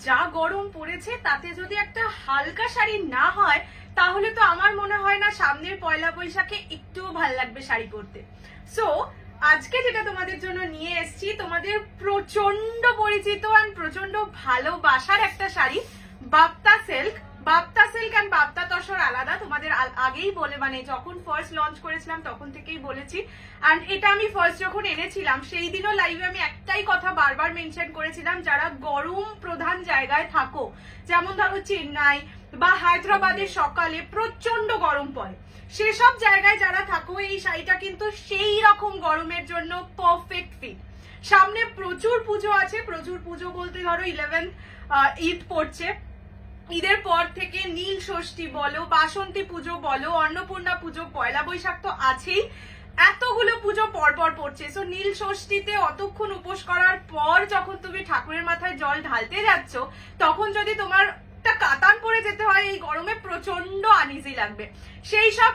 যা গরম পড়েছে তাতে যদি একটা হালকা শাড়ি না হয় তাহলে তো আমার মনে হয় না সামনের পয়লা বৈশাখে একটুও ভাল লাগবে শাড়ি পরতে। সো আজকে যেটা তোমাদের জন্য নিয়ে এসেছি, তোমাদের প্রচন্ড পরিচিত আর প্রচন্ড ভালোবাসার একটা sari, Bapta silk. Bapta silk and Bapta tussar আলাদা, তোমাদের আগেই বলে মানে যখন ফার্স্ট লঞ্চ করেছিলাম তখন থেকেই বলেছি। এন্ড এটা আমি ফার্স্ট যখন এনেছিলাম সেই দিনও লাইভে আমি একটাই কথা বারবার মেনশন করেছিলাম, যারা গরম প্রধান জায়গায় থাকো, যেমন ধরো চেন্নাই বা হায়দ্রাবাদের সকালে প্রচন্ড গরম পড়ে, সেসব জায়গায় যারা থাকো এই শাড়িটা কিন্তু সেই রকম গরমের জন্য পারফেক্ট ফিট। সামনে প্রচুর পুজো আছে, প্রচুর পুজো বলতে ধরো 11 ঈদ পড়ছে, ঈদের পর থেকে নীল ষষ্ঠী বলো, বাসন্তী পুজো বলো, অন্নপূর্ণা পুজো, পয়লা বৈশাখ তো আছেই, এতগুলো পুজো পরপর পড়ছে। সো নীল ষষ্ঠীতে অতক্ষণ উপোস করার পর যখন তুমি ঠাকুরের মাথায় জল ঢালতে যাচ্ছ, তখন যদি তোমার একটা কাতান পরে যেতে হয় এই গরমে, প্রচন্ড আনইজি লাগবে। সেই সব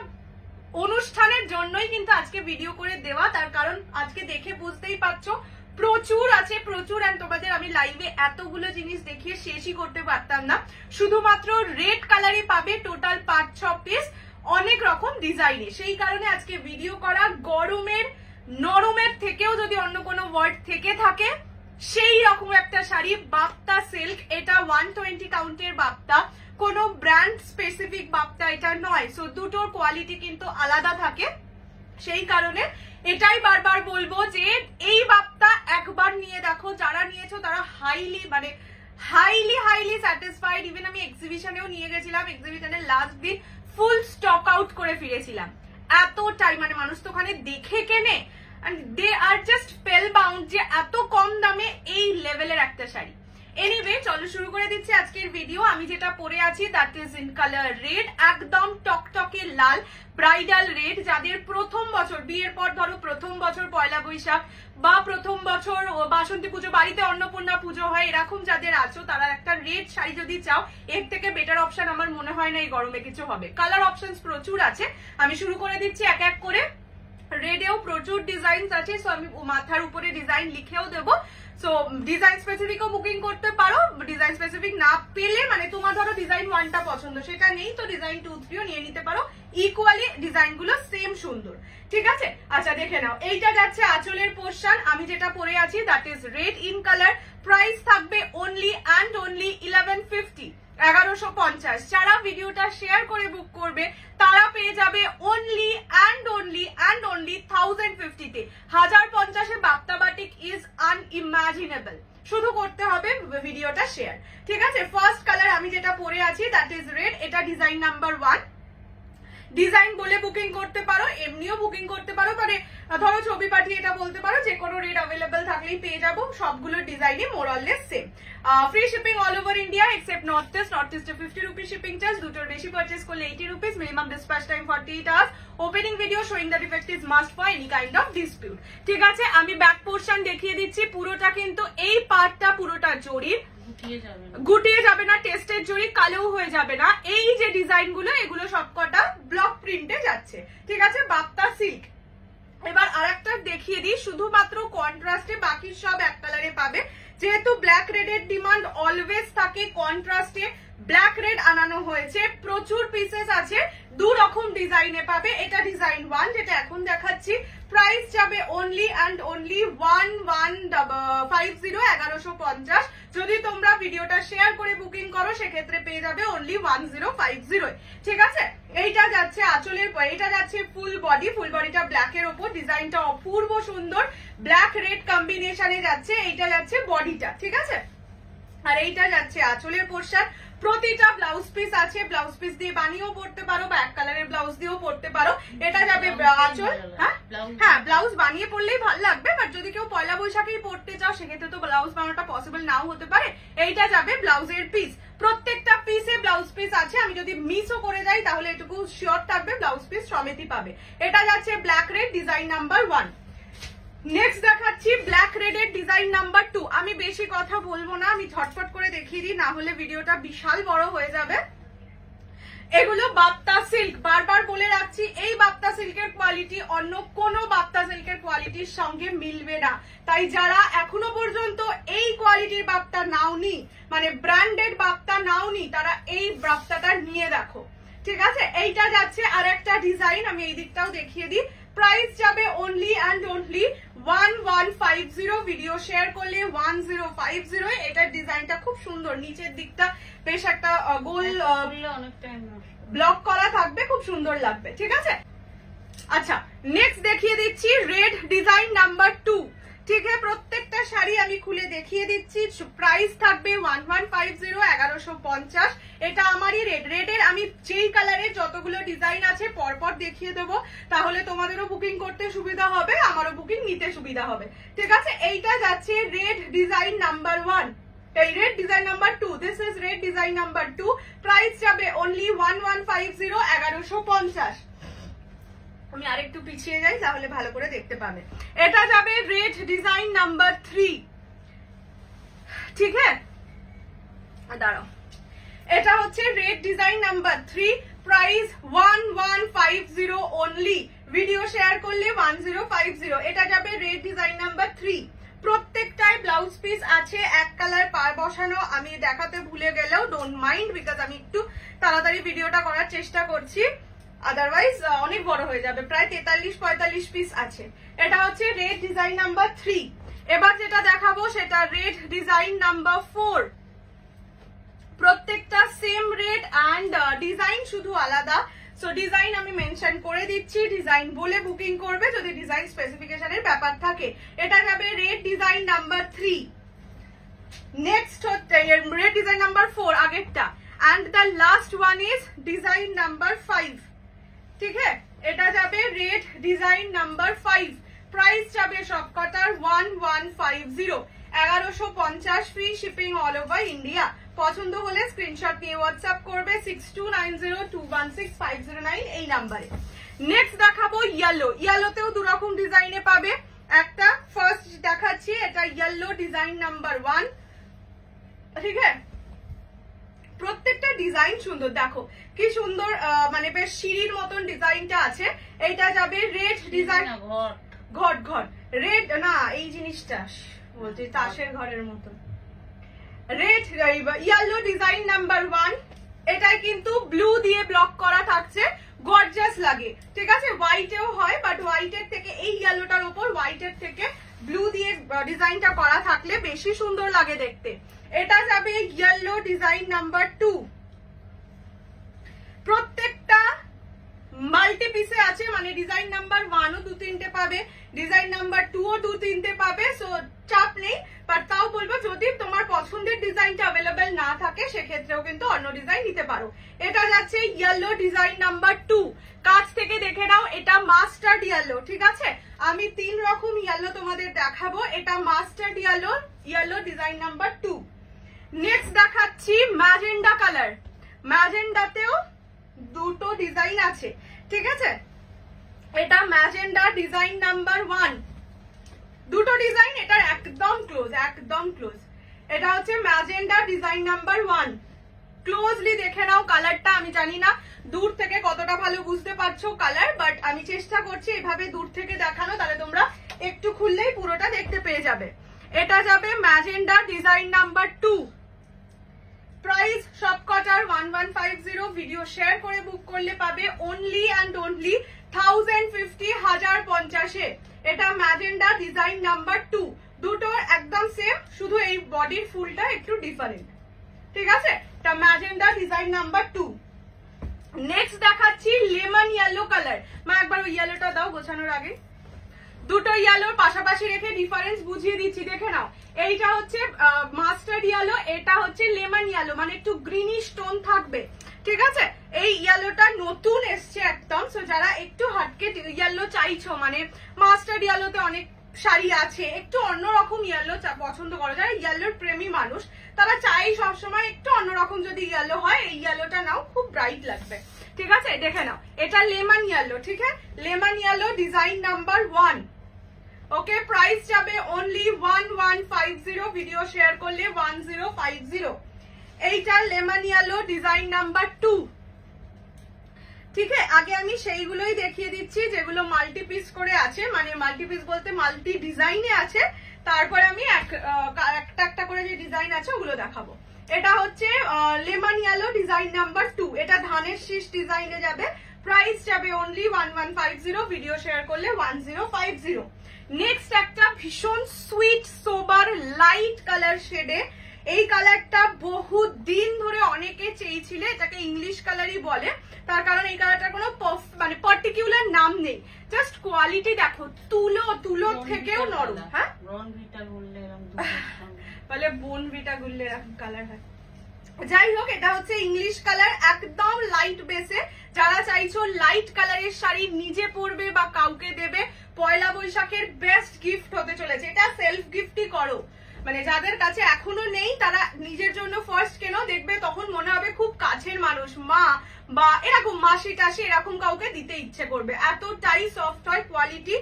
অনুষ্ঠানের জন্যই কিন্তু আজকে ভিডিও করে দেওয়া, তার কারণ আজকে দেখে বুঝতেই পারছো প্রচুর আছে, প্রচুর। এন্ড তোমাদের আমি লাইভে এতগুলো জিনিস দেখিয়ে শেষই করতে পারতাম না। শুধুমাত্র রেড কালারই পাবে, টোটাল 5-6 পিস, অনেক রকম ডিজাইনে। সেই কারণে আজকে ভিডিও করা। গরমের নরমের থেকেও যদি অন্য কোনো ওয়ার্ড থেকে থাকে, সেই রকম একটা শাড়ি বাপ্তা সিল্ক। এটা 120 কাউন্টের বাপ্তা, কোনো ব্র্যান্ড স্পেসিফিক বাপ্তা এটা নয়। সো দুটোর কোয়ালিটি কিন্তু আলাদা থাকে, সেই কারণে এটাই বারবার বলবো যে এই বাপ্তা একবার নিয়ে দেখো, যারা নিয়েছো তারা হাইলি স্যাটিসফাইড। ইভেন আমি এক্সিবিশনেও নিয়ে গেছিলাম, এক্সিবিশনের লাস্ট দিন ফুল স্টক আউট করে ফিরেছিলাম। এতটাই মানে মানুষ তো ওখানে দেখে কেনে, and they are just spellbound যে এত কম দামে এই লেভেলের একটা শাড়ি। এনিওয়ে চলো শুরু করে দিচ্ছি আজকের ভিডিও। আমি যেটা পরে আছি that is in colour red, একদম টকটকে লাল, ব্রাইডাল রেড। যাদের প্রথম বছর বিয়ের পর, ধরো প্রথম বছর পয়লা বৈশাখ বা প্রথম বছর বাসন্তী পুজো, বাড়িতে অন্নপূর্ণা পুজো হয়, এরকম যাদের আছো তারা একটা রেড শাড়ি যদি চাও, এর থেকে বেটার অপশন আমার মনে হয় না এই গরমে কিছু হবে। কালার অপশনস প্রচুর আছে, আমি শুরু করে দিচ্ছি এক এক করে। রেডেও প্রচুর ডিজাইন আছে, সো আমি মাথার উপরে ডিজাইন লিখেও দেবো। সো ডিজাইন স্পেসিফিকও বুকিং করতে পারো, ডিজাইন স্পেসিফিক না পেলে মানে তোমার ধরো ডিজাইন 1টা পছন্দ, সেটা নেই তো ডিজাইন 2-3ও নিয়ে নিতে পারো। ইকুয়ালি ডিজাইন গুলো সেম সুন্দর, ঠিক আছে? আচ্ছা দেখে নাও, এইটা যাচ্ছে আঁচলের পোর্শন। আমি যেটা পরে আছি that is red in colour. Price থাকবে অনলি অ্যান্ড অনলি 1150, 1150। যারা ভিডিওটা শেয়ার করে বুক করবে তারা পেয়ে যাবে অনলি অ্যান্ড অনলি 1050-তে। 1050-এ বাপ্তা বাটিক ইজ আনইমাজিনেবল। শুধু করতে হবে ভিডিওটা শেয়ার, ঠিক আছে? ফার্স্ট কালার আমি যেটা পরে আছি দ্যাট ইজ রেড, এটা ডিজাইন নাম্বার 1। ডিজাইন বলে বুকিং করতে পারো, এমনিও বুকিং করতে পারো, মানে ধরো ছবি পাঠিয়ে এটা বলতে পারো যে কোনো রেড অ্যাভেলেবল থাকলেই পেয়ে যাবো। সবগুলো ডিজাইনই more or less same. Free shipping all over India except north east. North ইস্টে 50 রুপিস শিপিং চার্জ, দুটোর বেশি পারচেস করলে 80 rupees. Minimum dispatch time 48 hours. Opening video showing the defect is must for any kind of dispute, ঠিক আছে? আমি back portion দেখিয়ে দিচ্ছি। পুরোটা কিন্তু এই পার্টটা পুরোটা জরির, গুটিয়ে যাবে না, টেস্টের জরি কালোও হয়ে যাবে না। এই যে ডিজাইন গুলো এগুলো সবকটা ব্লক প্রিন্টে যাচ্ছে, ঠিক আছে? বাপ্তা সিল্ক। এবার আরেকটা দেখিয়ে দিই, শুধুমাত্র কন্ট্রাস্টে, বাকি সব এক কালারে পাবে। যেহেতু ব্ল্যাক রেডের ডিমান্ড অলওয়েজ থাকে, কন্ট্রাস্টে ব্ল্যাক রেড আনানো হয়েছে। প্রচুর পিসেস আছে, 2 রকম ডিজাইনে পাবে। এটা ডিজাইন 1 যেটা এখন দেখাচ্ছি। প্রাইস যাবে অনলি অ্যান্ড অনলি 1150, 1150। যদি তোমরা ভিডিওটা শেয়ার করে বুকিং করো সেক্ষেত্রে পেয়ে যাবে অনলি 1050, ঠিক আছে? এইটা যাচ্ছে আঁচলের, এটা যাচ্ছে ফুল বডি। ফুল বডিটা ব্ল্যাকের ওপর, ডিজাইনটা অপূর্ব সুন্দর, ব্ল্যাক রেড কম্বিনেশনে যাচ্ছে। এইটা যাচ্ছে বডিটা, ঠিক আছে? আর এইটা যাচ্ছে আঁচলের পোর্শন। প্রতিটা ব্লাউজ পিস আছে, ব্লাউজ পিস দিয়ে বানিয়েও পড়তে পারো বা এক কালারের ব্লাউজ দিয়েও পড়তে পারো। এটা যাবে আঁচল, হ্যাঁ ব্লাউজ বানিয়ে পড়লেই ভালো লাগবে, বাট যদি কেউ পয়লা বৈশাখেই পড়তে চাও সেক্ষেত্রে তো ব্লাউজ বানানোটা পসিবল নাও হতে পারে। এইটা যাবে ব্লাউজের পিস, প্রত্যেকটা পিসে ব্লাউজ পিস আছে। আমি যদি মিসও করে যাই তাহলে এটুকু শিওর থাকবে ব্লাউজ পিস সমেতই পাবে। এটা যাচ্ছে black red design number 1। Next দেখাচ্ছি ব্ল্যাক রেডের ডিজাইন নাম্বার 2। আমি বেশি কথা বলবো না, আমি ঝটপট করে দেখিয়ে দিই, না হলে ভিডিওটা বিশাল বড় হয়ে যাবে। এগুলো বাপ্তা সিল্ক, বারবার বলে রাখছি এই বাপ্তা সিল্কের কোয়ালিটি অন্য কোনো বাপ্তা সিল্কের কোয়ালিটির সঙ্গে মিলবে না। তাই যারা এখনো পর্যন্ত এই কোয়ালিটির বাপ্তা নাওনি, মানে ব্র্যান্ডেড বাপ্তা নাওনি, তারা এই বাপ্তাটা নিয়ে দেখো, ঠিক আছে? এইটা যাচ্ছে আর একটা ডিজাইন, আমি এই দিকটাও দেখিয়ে দিই। প্রাইস যাবে only and only 1150, video share করলে 1050। এটার ডিজাইনটা খুব সুন্দর, নিচের দিকটা বেশ একটা গোল ব্লক করা থাকবে, খুব সুন্দর লাগবে, ঠিক আছে? আচ্ছা, নেক্সট দেখিয়ে দিচ্ছি রেড ডিজাইন নাম্বার 2, ঠিক আছে? প্রত্যেকটা শাড়ি আমি খুলে দেখিয়ে দিচ্ছি। প্রাইস থাকবে 1150, 1150। এটা আমারই রেড, রেডের আমি যেই কালারের যতগুলো ডিজাইন আছে পরপর দেখিয়ে দেবো, তাহলে তোমাদেরও বুকিং করতে সুবিধা হবে, আমারও বুকিং নিতে সুবিধা হবে, ঠিক আছে? এইটা যাচ্ছে রেড ডিজাইন নাম্বার 1, এই red design number 2, this is red design number 2। Price যাবে অনলি 1150, 1150। আমি আরেকটু পিছিয়ে যাই তাহলে ভালো করে দেখতে পাবে। এটা যাবে রেড ডিজাইন নাম্বার 3, ঠিক আছে? দাঁড়াও, এটা হচ্ছে red design number 3, price 1150 only, video share করলে 1050। এটা যাবে রেড ডিজাইন নাম্বার 3। প্রত্যেকটাই ব্লাউজ পিস আছে, এক কালার পার বসানো, আমি দেখাতে ভুলে গেলেও ডোন্ট মাইন্ড, বিকজ আমি একটু তাড়াতাড়ি ভিডিওটা করার চেষ্টা করছি, আদারওয়াইজ অনেক বড় হয়ে যাবে। প্রায় 43-45 পিস আছে। এটা হচ্ছে রেড ডিজাইন নাম্বার 3। এবার যেটা দেখাবো সেটা রেড ডিজাইন নাম্বার 4। প্রত্যেকটা সেম রেড অ্যান্ড ডিজাইন শুধু আলাদা। সো ডিজাইন আমি মেনশন করে দিচ্ছি, ডিজাইন বলে বুকিং করবে যদি ডিজাইন স্পেসিফিকেশনের ব্যাপার থাকে। এটা যাবে রেড ডিজাইন নাম্বার 3। নেক্সট হচ্ছে রেড ডিজাইন নাম্বার 4 আগেরটা, and the last one is design number 5, ঠিক আছে? এটা যাবে রেড ডিজাইন নাম্বার 5। প্রাইস যাবে সবকটার 1150, 1150, free shipping all over India. পছন্দ হলে স্ক্রিনশট নিয়ে হোয়াটসঅ্যাপ করবে 6290216509 এই নাম্বারে। নেক্সট দেখাবো ইয়েলো। ইয়েলোতেও দুরকম ডিজাইনে পাবে। একটা ফার্স্ট দেখাচ্ছি, এটা ইয়েলো ডিজাইন নাম্বার 1, ঠিক আছে? প্রত্যেকটা ডিজাইন সুন্দর, দেখো কি সুন্দর, মানে বেশ সিঁড়ির মতন ডিজাইনটা আছে। এইটা যাবে রেড ডিজাইন, ঘট ঘট রেড না, এই জিনিসটা বলছি তাসের ঘরের মতন। রেড ইয়েলো ডিজাইন নাম্বার 1, এটাই কিন্তু ব্লু দিয়ে ব্লক করা থাকছে, গর্জিয়াস লাগে, ঠিক আছে? হোয়াইটেও হয়, বাট হোয়াইটের থেকে এই ইয়েলোটার উপর হোয়াইটের থেকে ব্লু দিয়ে ডিজাইনটা করা থাকলে বেশি সুন্দর লাগে দেখতে। এটা যাবে ইয়েলো ডিজাইন নাম্বার 2। প্রত্যেকটা মাল্টি পিসে আছে, মানে ডিজাইন নাম্বার 1ও 2-3টে পাবে, ডিজাইন নাম্বার 2ও 2-3টে পাবে। সো চাপ নেই, বাট তাও বলবো যদি তোমার পছন্দের ডিজাইনটা অ্যাভেলেবেল না থাকে সেক্ষেত্রেও কিন্তু অন্য ডিজাইন নিতে পারো। এটা যাচ্ছে ইয়েলো ডিজাইন নাম্বার 2। কাছ থেকে দেখে নাও, এটা মাস্টার্ড ইয়েলো, ঠিক আছে? আমি 3 রকম ইয়েলো তোমাদের দেখাবো। এটা mustard yellow, yellow design number 2। Next দেখাচ্ছি ম্যাজেন্ডা কালার। ম্যাজেন্ডাতেও দুটো ডিজাইন আছে, ঠিক আছে? এটা ম্যাজেন্ডা ডিজাইন নাম্বার 1, দুটো ডিজাইন, এটা একদম ক্লোজ, একদম ক্লোজ। এটা হচ্ছে ম্যাজেন্ডা ডিজাইন নাম্বার 1। ক্লোজলি দেখে নাও কালারটা। আমি জানি না দূর থেকে কতটা ভালো বুঝতে পারছো কালার, বাট আমি চেষ্টা করছি এভাবে দূর থেকে দেখানো, তাহলে তোমরা একটু খুললেই পুরোটা দেখতে পেয়ে যাবে। এটা যাবে ম্যাজেন্ডা ডিজাইন নাম্বার 2। প্রাইস সবকটার 1150, ভিডিও শেয়ার করে বুক করলে পাবে অনলি অ্যান্ড অনলি 1050, 1050-এ। এটা ম্যাজেন্ডা ডিজাইন নাম্বার 2। দুটো একদম সেম, শুধু এই বডির ফুলটা একটু ডিফারেন্ট, ঠিক আছে? এটা ম্যাজেন্ডা ডিজাইন নাম্বার 2। নেক্সট দেখাচ্ছি লেমন ইয়েলো কালার। মা একবার ওই ইয়েলোটা দাও গোছানোর আগে। দুটো ইয়েলোর পাশাপাশি রেখে ডিফারেন্স বুঝিয়ে দিচ্ছি, দেখে নাও। এইটা হচ্ছে মাস্টার্ড ইয়েলো, এটা হচ্ছে লেমন ইয়েলো, মানে একটু গ্রিনিশ টোন থাকবে, ঠিক আছে? এই ইয়েলোটা নতুন এসছে একদম। সো যারা একটু হাটকে ইয়েলো চাইছো, মানে মাস্টার্ড ইয়েলোতে অনেক শাড়ি আছে, একটু অন্যরকম ইয়েলো পছন্দ করো, যারা ইয়েলোর প্রেমী মানুষ তারা চাই সবসময় একটু অন্যরকম যদি ইয়েলো হয়, এই ইয়েলোটা নাও, খুব ব্রাইট লাগবে, ঠিক আছে? দেখে নাও, এটা লেমন ইয়েলো, ঠিক আছে? Lemon yellow design number 1। ওকে, প্রাইস যাবে অনলি 1150, ভিডিও শেয়ার করলে 1050। এইটা লেমন ইয়েলো ডিজাইন নাম্বার 2। ঠিক আছে, আগে আমি সেইগুলোই দেখিয়ে দিচ্ছি যেগুলো মাল্টি পিস করে আছে, মানে মাল্টি পিস বলতে মাল্টি ডিজাইনে আছে, তারপরে আমি একটা একটা করে যে ডিজাইন আছে ওগুলো দেখাবো। এটা হচ্ছে লেমন ইয়েলো ডিজাইন নাম্বার 2, এটা ধানের শীষ ডিজাইনে যাবে, প্রাইস যাবে অনলি 1150, ভিডিও শেয়ার করলে 1050। নেক্সট একটা ভীষণ সুইট সোবার লাইট কালার শেডে, এই কালারটা বহু দিন ধরে অনেকে চেয়েছিলে, এটাকে ইংলিশ কালারই বলে, তার কারণ এই কালারটার কোনো মানে পার্টিকুলার নাম নেই, জাস্ট কোয়ালিটি দেখো, তুলো থেকেও নরম। হ্যাঁ বলে বোনভিটা গুললে এরকম কালার হয়। যাই হোক, এটা হচ্ছে ইংলিশ কালার, একদম লাইট বেসে। যারা চাইছো লাইট কালারের শাড়ি নিজে পরবে বা কাউকে দেবে, পয়লা বৈশাখের বেস্ট গিফট হতে চলেছে। এটা সেলফ গিফটই করো, মানে যাদের কাছে এখনো নেই তারা নিজের জন্য ফার্স্ট কেন, দেখবে তখন মনে হবে খুব কাছের মানুষ, মা বা এরকম মাসি টাসি এরকম কাউকে দিতে ইচ্ছে করবে, এতটাই সফট হয়, কোয়ালিটি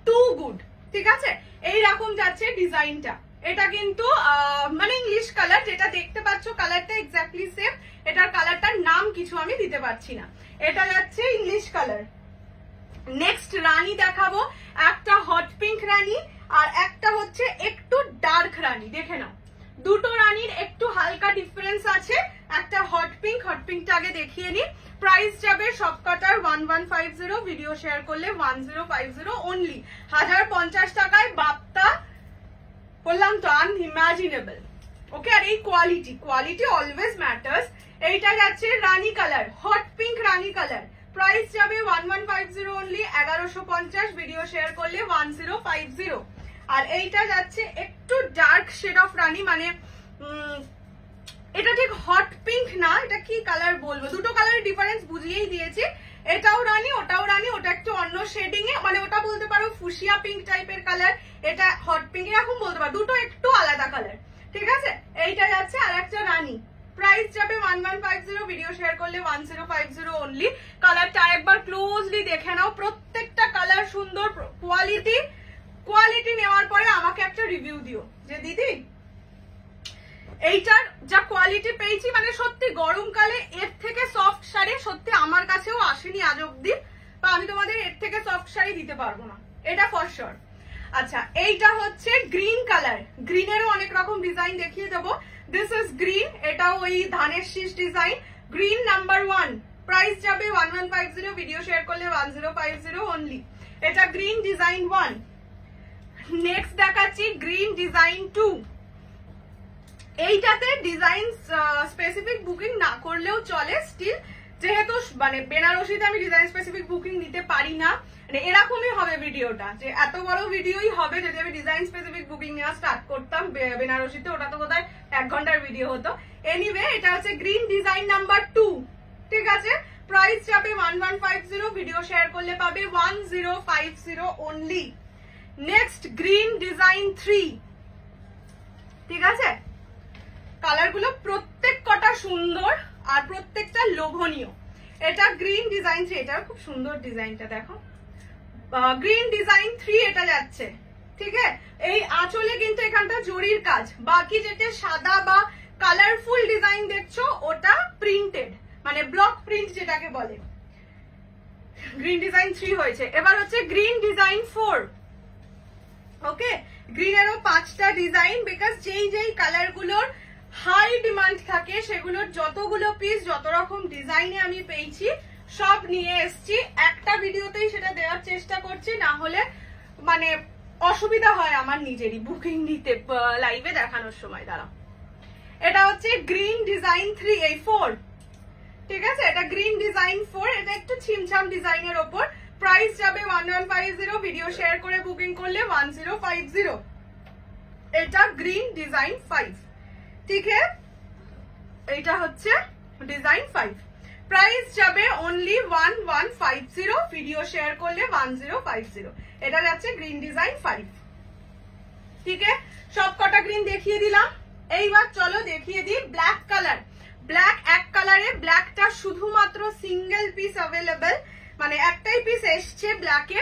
টু গুড। ঠিক আছে, এইরকম যাচ্ছে ডিজাইনটা। এটা কিন্তু মানে ইংলিশ কালার, যেটা দেখতে পাচ্ছ কালারটা এক্স্যাক্টলি সেম, এটার কালারটার নাম কিছু আমি দিতে পারছি না। এটা যাচ্ছে ইংলিশ কালার। নেক্সট রানী দেখাবো, একটা হট পিঙ্ক রানী আর একটা হচ্ছে একটু ডার্ক রানী। দেখে নাও, দুটো রানীর একটু হালকা ডিফারেন্স আছে, একটা হট পিঙ্কটা আগে দেখিয়ে নি। প্রাইস যাবে সবকটার 1150, ভিডিও শেয়ার করলে 1050 অনলি। 1050 টাকায় বাপ্তা বললাম তো, আনইমাজিনেবল। ওকে, আর এই কোয়ালিটি অলওয়েজ ম্যাটার্স। এইটা যাচ্ছে রানী কালার, হট পিঙ্ক রানী কালার, প্রাইস যাবে 1150 অনলি, 1150, ভিডিও শেয়ার করলে 1050। আর এইটা যাচ্ছে একটু ডার্ক শেড অফ রানী, মানে এটা ঠিক হট পিঙ্ক না, এটা কি কালার বলবো, দুটো কালারের ডিফারেন্স বুঝিয়েই দিয়েছি। এটাও রানী, ওটাও রানী, ওটা একটু অন্য শেডিং এ, মানে ওটা বলতে পারো ফুসিয়া পিঙ্ক টাইপের কালার, এটা হট পিঙ্ক এরকম বলতে পারো, দুটো একটু আলাদা কালার। ঠিক আছে, এইটা যাচ্ছে আর একটা রানী, প্রাইস যাবে 1150, ভিডিও শেয়ার করলে 1050 অনলি। কালারটা একবার ক্লোজলি দেখে নাও, প্রত্যেকটা কালার সুন্দর, কোয়ালিটি নেওয়ার পরে আমাকে একটা রিভিউ দিও যে দিদি এইটার যা কোয়ালিটি পেয়েছি, মানে সত্যি গরমকালে এর থেকে সফট শাড়ি সত্যি আমার কাছেও আসেনি আজ অব্দি, বা আমি তোমাদের এর থেকে সফট শাড়ি দিতে পারবো না, এটা ফর শিওর। আচ্ছা, এইটা হচ্ছে গ্রিন কালার, গ্রিনেরও অনেক রকম ডিজাইন দেখিয়ে দেবো। দিস ইজ গ্রিন, এটাও ওই ধানের শীষ ডিজাইন, গ্রিন নাম্বার 1, প্রাইস যাবে 1150, ভিডিও শেয়ার করলে 1050 অনলি। এটা গ্রিন ডিজাইন 1। নেক্সট দেখাচ্ছি গ্রিন ডিজাইন 2। এইটাতে ডিজাইন স্পেসিফিক বুকিং না করলেও চলে, স্টিল যেহেতু মানে বেনারসিতে আমি ডিজাইন স্পেসিফিক বুকিং দিতে পারি না, মানে এরকমই হবে ভিডিওটা, যে এত বড় ভিডিওই হবে যদি আমি ডিজাইন স্পেসিফিক বুকিং নেওয়া স্টার্ট করতাম বেনারসিতে, ওটা তো বোধহয় 1 ঘন্টার ভিডিও হতো। এনিওয়ে, এটা হচ্ছে গ্রিন ডিজাইন নাম্বার 2। ঠিক আছে, প্রাইস যাবে 1150, ভিডিও শেয়ার করলে পাবে 1050 অনলি। Next green design 3। ঠিক আছে, কালার গুলো প্রত্যেক কটা সুন্দর আর প্রত্যেকটা লোভনীয়। এটা গ্রিন ডিজাইন 3, এটা খুব সুন্দর ডিজাইনটা দেখো, গ্রিন ডিজাইন 3 এটা যাচ্ছে। ঠিক আছে, এই আঁচলে কিন্তু এখানটা জরির কাজ, বাকি যেটা সাদা বা কালারফুল ডিজাইন দেখছো ওটা প্রিন্টেড, মানে ব্লক প্রিন্ট যেটাকে বলে। গ্রিন ডিজাইন 3 হয়েছে। এবার হচ্ছে গ্রিন ডিজাইন 4। ওকে, গ্রিনেরও 5টা ডিজাইন, বিকজ যেই কালার গুলোর হাই ডিমান্ড থাকে সেগুলোর যতগুলো পিস যত রকম ডিজাইনে আমি পেয়েছি সব নিয়ে এসছি, একটা ভিডিওতেই সেটা দেওয়ার চেষ্টা করছি, না হলে মানে অসুবিধা হয় আমার নিজেরই বুকিং নিতে লাইভে দেখানোর সময়। দাঁড়াও, এটা হচ্ছে গ্রিন ডিজাইন 3, এই 4। ঠিক আছে, এটা গ্রিন ডিজাইন 4, এটা একটু ছিমছাম ডিজাইনের ওপর, প্রাইস যাবে 1150, ভিডিও শেয়ার করে বুকিং করলে 1050। এটা গ্রিন ডিজাইন 5। ঠিক আছে, এটা হচ্ছে ডিজাইন 5, প্রাইস যাবে অনলি 1150, ভিডিও শেয়ার করলে 1050। এটা যাচ্ছে গ্রিন ডিজাইন 5। ঠিক আছে, সব কটা গ্রিন দেখিয়ে দিলাম। এইবার চলো দেখিয়ে দিই ব্ল্যাক কালার। ব্ল্যাক এক কালারে, ব্ল্যাকটা শুধুমাত্র সিঙ্গেল পিস অ্যাভেলেবেল, মানে একটাই পিস এসছে ব্ল্যাকে।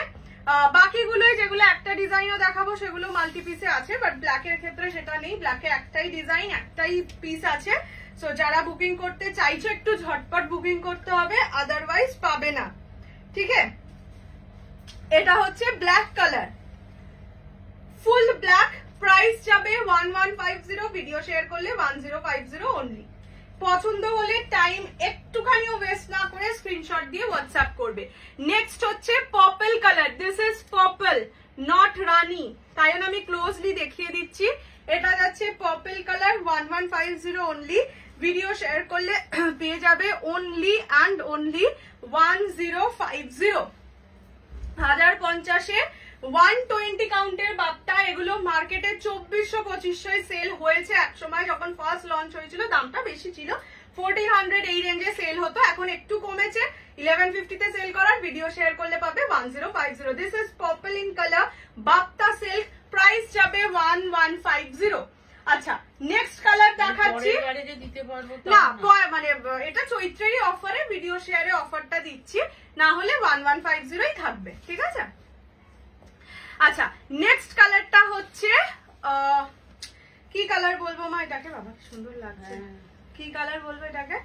বাকিগুলো যেগুলো একটা ডিজাইনও দেখাবো সেগুলো মাল্টি পিসে আছে, বাট ব্ল্যাকের ক্ষেত্রে সেটা নেই। ব্ল্যাকে একটাই ডিজাইন, একটাই পিস আছে। সো যারা বুকিং করতে চাইছো একটু ঝটপট বুকিং করতে হবে, আদারওয়াইজ পাবে না। ঠিক আছে, এটা হচ্ছে black colour, full black, price যাবে 1150, ভিডিও শেয়ার করলে 1050 অনলি। পছন্দ হলে টাইম একটুখানিও ওয়েস্ট না করে স্ক্রিনশট দিয়ে হোয়াটসঅ্যাপ করবে। নেক্সট হচ্ছে purple colour, this is purple not rani, তাই আমি ক্লোজলি দেখিয়ে দিচ্ছি। এটা যাচ্ছে purple colour, 1150 only, video share করলে পেয়ে যাবে অনলি অ্যান্ড অনলি 1050। 1050-এ 120 কাউন্টের বাপ্তা। এগুলো মার্কেটে 2400-2500 সেল হয়েছে এক সময়, যখন ফার্স্ট লঞ্চ হয়েছিল দামটা বেশি ছিল, 1400 এই রেঞ্জে সেল হতো, এখন একটু কমেছে, 1150-তে সেল করার, ভিডিও শেয়ার করলে পাবে 1050। This is purple in colour, Bapta silk, price যাবে 1150। আচ্ছা, নেক্সট কালার দেখাচ্ছি না, মানে এটা চৈত্রেরই অফারে, ভিডিও শেয়ারে অফারটা দিচ্ছি, না হলে 1150ই থাকবে। ঠিক আছে, আচ্ছা নেক্সট কালারটা হচ্ছে কি কালার বলবো মা এটাকে? বাবা সুন্দর লাগছে, কি কালার বলবো এটাকে?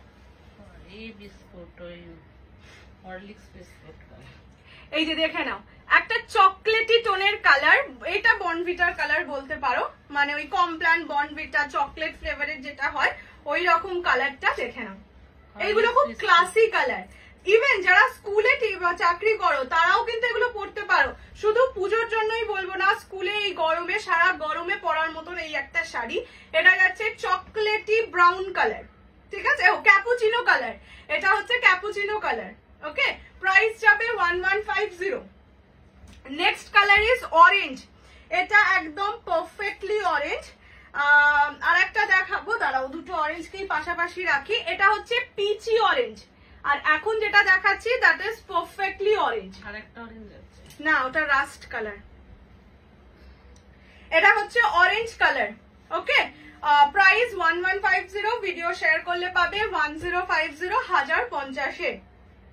এই যে দেখে নাও, একটা চকলেটি টোনের কালার, এটা বর্নভিটার কালার বলতে পারো, মানে ওই কমপ্লান বর্নভিটা চকলেট ফ্লেভারের যেটা হয় ওই রকম কালারটা। দেখে নাও, এইগুলো খুব ক্লাসি কালার, ইভেন যারা স্কুলে চাকরি করো তারাও কিন্তু এগুলো পড়তে পারো। শুধু পুজোর জন্যই বলবো না, স্কুলে এই গরমে, সারা গরমে পরার মতন এই একটা শাড়ি। এটা যাচ্ছে চকলেটি ব্রাউন কালার, ঠিক আছে, ও ক্যাপুচিনো কালার, এটা হচ্ছে ক্যাপুচিনো কালার। ওকে, প্রাইস যাবে 1150। নেক্সট কালার ইজ অরেঞ্জ, এটা একদম পারফেক্টলি অরেঞ্জ। আর একটা দেখাবো, দাঁড়াও দুটো অরেঞ্জকেই পাশাপাশি রাখি। এটা হচ্ছে পিচি অরেঞ্জ, আর এখন যেটা দেখাচ্ছি দ্যাট ইজ পারফেক্টলি অরেঞ্জ। আরেকটা অরেঞ্জ আছে না, ওটা রাস্ট কালার, এটা হচ্ছে orange colour. Okay, price 1150, video share করলে পাবে 1050, 1050-এ।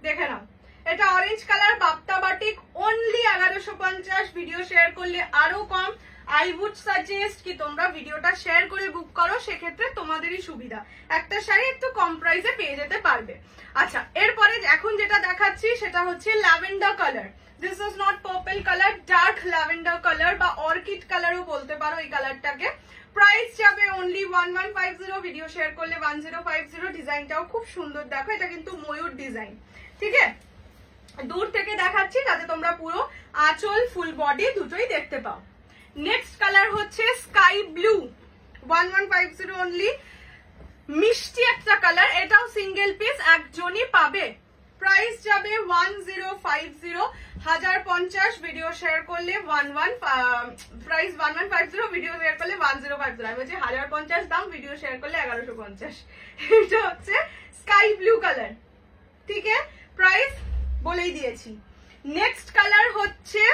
দেখে নাও, এটা orange colour, Bapta batik, only 1150, video share করলে আরো কম। আই উড সাজেস্ট কি তোমরা ভিডিওটা শেয়ার করে বুক করো, সেক্ষেত্রে তোমাদেরই সুবিধা, একটা শাড়ি একটু কম প্রাইসে পেয়ে যেতে পারবে। আচ্ছা, এরপরে এখন যেটা দেখাচ্ছি সেটা হচ্ছে lavender colour. This is not purple colour, dark lavender colour বা অর্কিড কালারও বলতে পারো এই কালারটাকে। প্রাইস যাবে অনলি 1150, ভিডিও শেয়ার করলে 1050। ডিজাইনটাও খুব সুন্দর, দেখো এটা কিন্তু ময়ূর ডিজাইন। ঠিক আছে, দূর থেকে দেখাচ্ছি যাতে তোমরা পুরো আঁচল ফুল বডি দুটোই দেখতে পাও। নেক্সট কালার হচ্ছে স্কাই ব্লু, 1150 অনলি, মিষ্টি একটা কালার, এটাও সিঙ্গেল পিস, একজনই পাবে। প্রাইস যাবে 1050, 1050, ভিডিও শেয়ার করলে প্রাইস 1150, ভিডিও শেয়ার করলে 1050। আমি বলছি 1050 দাম, ভিডিও শেয়ার করলে 1150। এটা হচ্ছে স্কাই ব্লু কালার। ঠিক আছে, প্রাইস বলেই দিয়েছি। নেক্সট কালার হচ্ছে,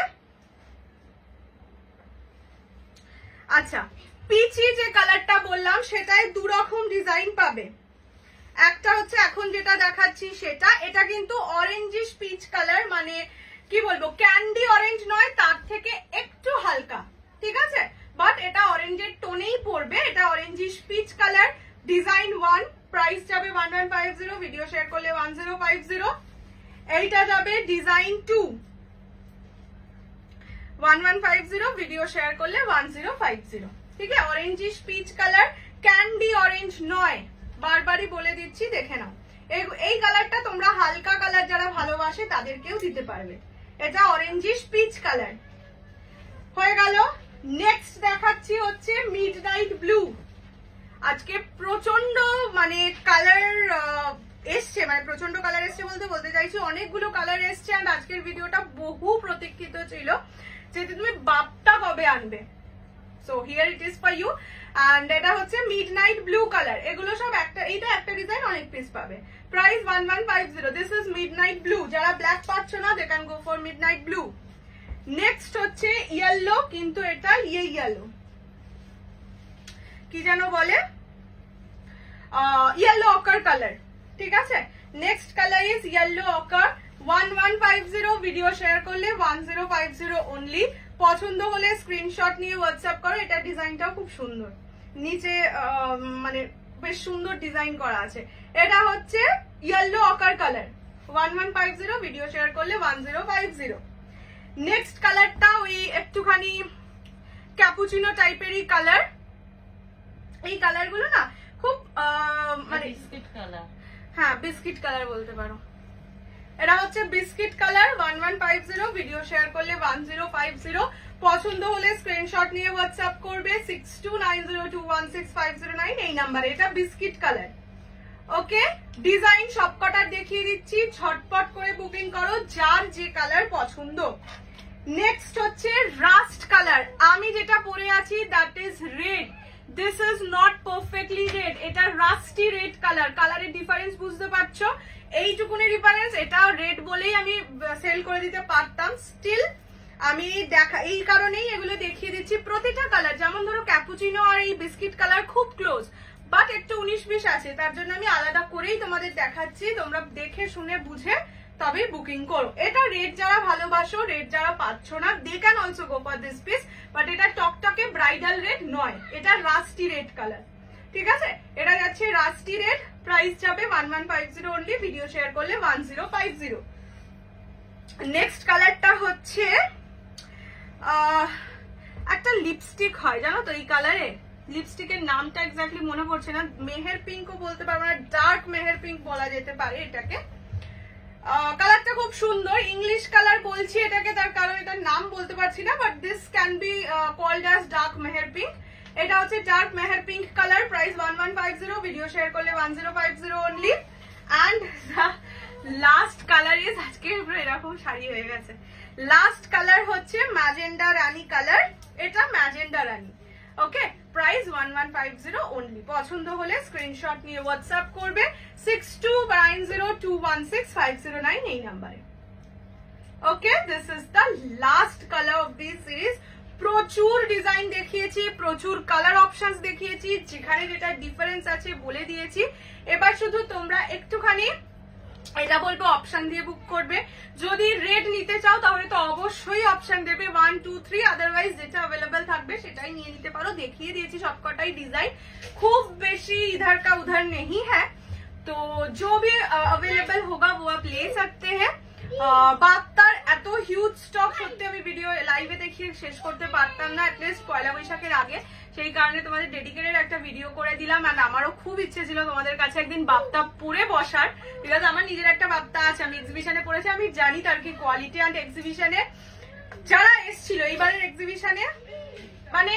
আচ্ছা পিচি যে কালারটা বললাম সেটাই দু রকম ডিজাইন পাবে। একটা হচ্ছে এখন যেটা দেখাচ্ছি সেটা, এটা কিন্তু অরেঞ্জিশ পিচ কালার, মানে কি বলবো ক্যান্ডি অরেঞ্জ নয়, তার থেকে একটু হালকা। ঠিক আছে, বাট এটা অরেঞ্জের টোনেই পড়বে। এটা orangish peach colour, design 1, price যাবে 1150, ভিডিও শেয়ার করলে 1050। এইটা যাবে ডিজাইন 2, 1150, ভিডিও শেয়ার করলে 1050। ঠিক আছে, orangish peach colour, candy orange নয়, বারবারই বলে দিচ্ছি, দেখে নাও। এই কালারটা তোমরা হালকা কালার যারা ভালোবাসে তাদেরকেও দিতে পারবে। এটা অরেঞ্জিশ পিচ কালার হয়ে গেল। নেক্সট দেখাচ্ছি হচ্ছে মিডনাইট ব্লু। আজকে প্রচন্ড মানে কালার এসছে, মানে প্রচন্ড কালার এসছে বলতে চাইছি অনেকগুলো কালার এসছে। আর আজকের ভিডিওটা বহু প্রতীক্ষিত ছিল যে তুমি বাপটা কবে আনবে। So here it is for you. And এটা হচ্ছে মিডনাইট ব্লু কালার। এগুলো সব একটা, এইটা একটা ডিজাইন, অনেক পিস পাবে। Price 1150। This is midnight blue. যারা ব্ল্যাক পাচ্ছ না they can go for midnight blue. Next হচ্ছে ইয়েলো, কিন্তু এটা ইয়েলো কি যেন বলে, ইয়েলো অকার কালার। ঠিক আছে, next colour is yellow ochre, 1150 video share করলে 1050 অনলি। পছন্দ হলে স্ক্রিনশট নিয়ে হোয়াটসঅ্যাপ করো। এটা ডিজাইনটাও খুব সুন্দর, নিচে মানে বেশ সুন্দর ডিজাইন করা আছে। এটা হচ্ছে ইয়েলো অকার কালার, 1150 ভিডিও শেয়ার করলে 1050। নেক্সট কালারটা ওই একটুখানি ক্যাপুচিনো টাইপেরই কালার। এই কালার গুলো না খুব মানে বিস্কিট কালার, হ্যাঁ বিস্কিট কালার বলতে পারো। এটা হচ্ছে বিস্কিট কালার, 1150 ভিডিও শেয়ার করলে 1050। পছন্দ হলে স্ক্রিনশট নিয়ে হোয়াটসঅ্যাপ করবে 6290216509 এই নাম্বারে। এটা বিস্কিট কালার। ওকে, ডিজাইন সবকটা দেখিয়ে দিচ্ছি, ঝটপট করে বুকিং করো যার যে কালার পছন্দ। নেক্সট হচ্ছে রাস্ট কালার। আমি যেটা পরে আছি that is red. This is not perfectly red, এটা রাস্টি রেড কালার। কালারের ডিফারেন্স বুঝতে পারছো? এইটুকুনি ডিফারেন্স। এটা রেড বলেই আমি সেল করে দিতে পারতাম, স্টিল আমি এই কারণেই এগুলো দেখিয়ে দিচ্ছি। প্রতিটা কালার যেমন ধরো ক্যাপুচিনো আর এই বিস্কিট কালার খুব ক্লোজ, বাট একটু 19-20 আছে, তার জন্য আমি আলাদা করেই তোমাদের দেখাচ্ছি। তোমরা দেখে শুনে বুঝে তবে বুকিং করো। এটা রেড যারা ভালোবাসো, রেড যারা পাচ্ছ না, they can also go for this piece, but এটা টকটকে ব্রাইডাল রেড নয়, এটা রাস্টি রেড কালার। ঠিক আছে, এটা যাচ্ছে রাস্টি রেড, প্রাইস যাবে 1150 অনলি, ভিডিও শেয়ার করলে 1050। নেক্সট কালারটা হচ্ছে একটা লিপস্টিক হয় জানো তো এই কালারে, লিপস্টিকের নামটা এক্স্যাক্টলি মনে পড়ছে না, মেহের পিঙ্কও বলতে পারবো না, ডার্ক মেহের পিঙ্ক বলা যেতে পারে এটাকে। কালারটা খুব সুন্দর, ইংলিশ কালার বলছি এটাকে তার কারণ এটার নাম বলতে পারছি না, but this can be called as dark মেহের পিঙ্ক। এটা হচ্ছে ডার্ক মেহের pink colour, price 1150, video share করলে 1050 only. And last colour is, আজকে এরকম শাড়ি হয়ে গেছে, লাস্ট কালার হচ্ছে ম্যাজেন্ডা রানী কালার। এটা magenta rani. Okay, price 1150 only. পছন্দ হলে স্ক্রিনশট নিয়ে হোয়াটসঅ্যাপ করবে 6290216509 এই নাম্বারে। Okay, this is the last colour of this series. প্রচুর ডিজাইন দেখিয়েছি, প্রচুর কালার অপশনস দেখিয়েছি, যেখানে যেটা ডিফারেন্স আছে বলে দিয়েছি। এবার শুধু তোমরা একটুখানি এটা বলবো অপশন দিয়ে বুক করবে। যদি রেড নিতে চাও তাহলে তো অবশ্যই অপশন দেবে 1 2 3, আদারওয়াইজ যেটা अवेलेबल থাকবে সেটাই নিয়ে নিতে পারো। দেখিয়ে দিয়েছি সবকটাই ডিজাইন, খুব বেশি इधर का उधर नहीं है, तो जो भी अवेलेबल होगा वो आप ले सकते हैं। বার্তার এত হিউজ স্টক সত্যি আমি ভিডিও লাইভে দেখিয়ে শেষ করতে পারতাম না, অ্যাটলিস্ট পয়লা বৈশাখের আগে, সেই কারণে তোমাদের ডেডিকেটেড একটা ভিডিও করে দিলাম। আর আমারও খুব ইচ্ছে ছিল তোমাদের কাছে একদিন বাপ্তা পরে বসার, বিকজ আমার নিজের একটা বাপ্তা আছে, আমি এক্সিবিশনে পড়েছি, আমি জানি তার কি কোয়ালিটি। অ্যান্ড এক্সিবিশনে যারা এসেছিল এইবারের এক্সিবিশনে, মানে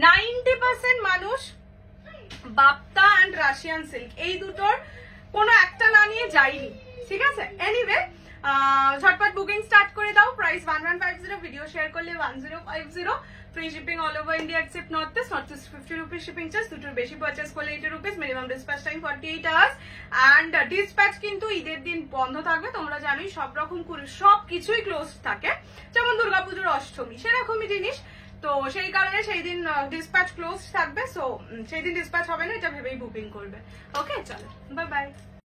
90% মানুষ বাপ্তা অ্যান্ড রাশিয়ান সিল্ক এই দুটোর কোনো একটা না নিয়ে যায়নি। ঠিক আছে, এনিওয়ে ঝটপট বুকিং স্টার্ট করে দাও। প্রাইস 1150, ভিডিও শেয়ার করলে 1050। Free shipping all over India except north east. North east 50 rupees shipping charge, দুটোর বেশি পারচেস করলে 80 rupees. Minimum dispatch time 48 hours. And dispatch কিন্তু ঈদের দিন বন্ধ থাকবে, তোমরা জানোই সব রকম সব কিছুই ক্লোজ থাকে, যেমন দুর্গাপুজোর অষ্টমী সেরকমই জিনিস। তো সেই কারণে সেই দিন ডিসপ্যাচ ক্লোজ থাকবে, সো সেই দিন ডিসপ্যাচ হবে না, এটা ভেবেই বুকিং করবে। ওকে, চলো বাই বাই।